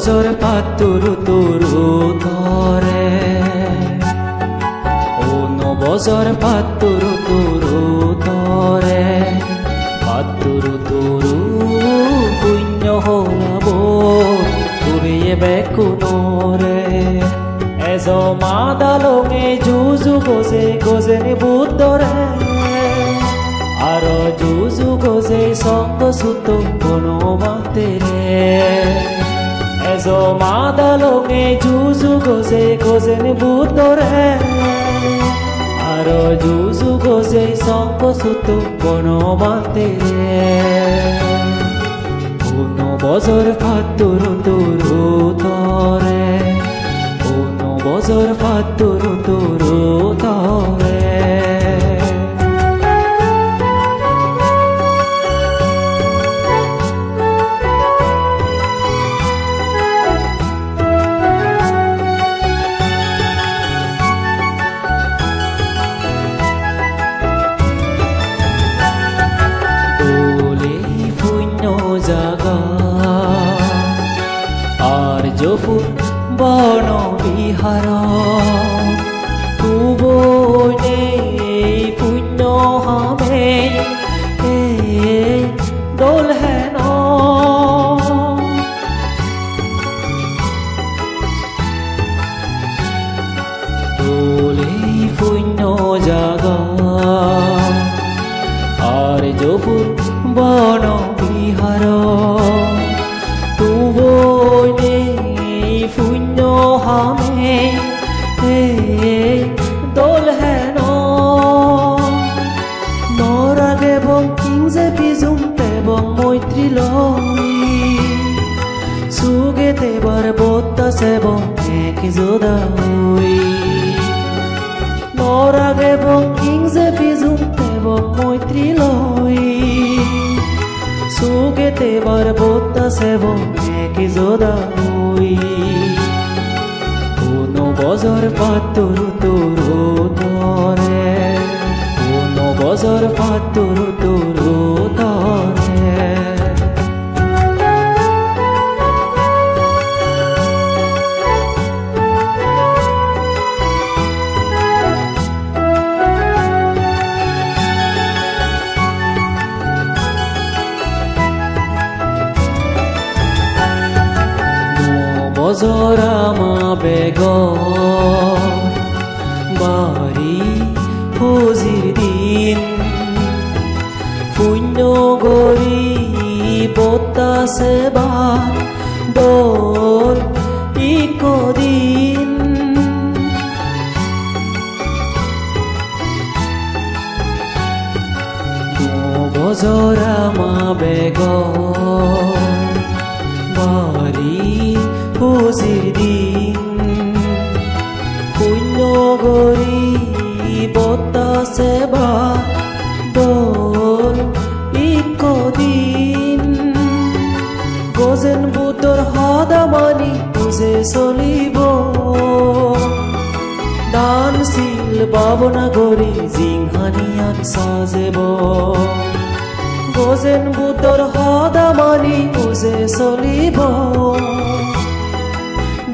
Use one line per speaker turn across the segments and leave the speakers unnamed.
বজর পাতুরু তুরু তরে বজর পাতুরু তুরু তরে পাতুরু তুরু পুণ্য হলাব তুরিয়ে বেকুনরে এজ মাদালঙে জুজু গজে গজেনি বুদ্ধরে আর জুজু গজে সঙ্গ সুত কোনো মাতেরে এজ মাদালঙে জুজু গজে গজেনি বুদ্ধরে আর জুজু গজে সঙ্গ সুত কোনো মাতেরে কোনো বজর ফাতুরু তুরু তরে কোনো বজর ফাতুরু তুরু তরে জাগা আর জপুর বন বিহার তুবনে পুণ্য হামে দোল হেন দোলে পুণ্য জাগা আর জপুর বন বিহার তুবনে পুণ্য হামে দোল হেন নরাগে বংকিংজে পিজুমতে বং মৈত্রী লই সুগেতে বার বত্তাসে বং এক জোদাই নরাগে বংকিংজে পিজুমতে বং মৈত্রী লই সুগেতে বার বত্তাসে বং এক জোদাই কোনো বজর পাতুরু তুরু তরে কোনো বজর পাতুরু তুরু তরে বজরামা বেগ বাড়ি ফজির দিন পুণ্য গরি বত্তাসে বার দোল ইকদিন বজরামা বেগ বাড়ি ফজির দিন পুণ্য গরি বত্তাসে বার দোল ইকদিন গজেন বুদ্ধর হদামানি বুঝে চলিব দানশীল ভাবনা গরি জিংহানিয়ান সাজেব গজেন বুদ্ধর হদামানি বুঝে চলিব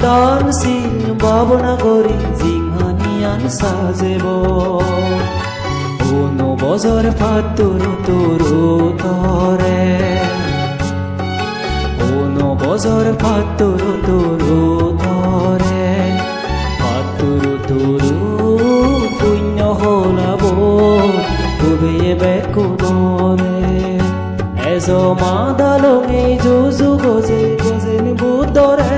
দানশীল ভাবনা করি জিংহানিয়ান সাজেব কোনো বজর ফাতুরু তুরু তরে কোনো বজর ফাতুরু তুরু তরে ফাতুরু তুরু পুণ্য হলাব তুবিয়ে বেকুনরে এজ মাদালঙে জুজু গজে গজেনি বুদ্ধরে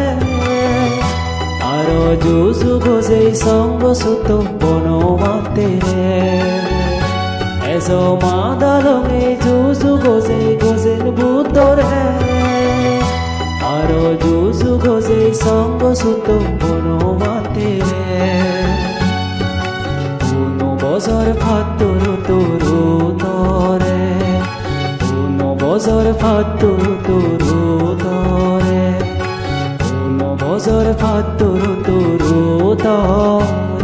আর জুজু গজে সঙ্গ সুত বন মাতেরে এজ মাদালঙে জুজু গজে গজেন বুদ্ধরে আর জুজু গজে সঙ্গ সুত বন মাতেরে কোনো বজর ফাতুরু তুরু তরে কোনো বজর ফাতুরু তুরু তরে কোনো বজর ফাতুরু তুরু তরে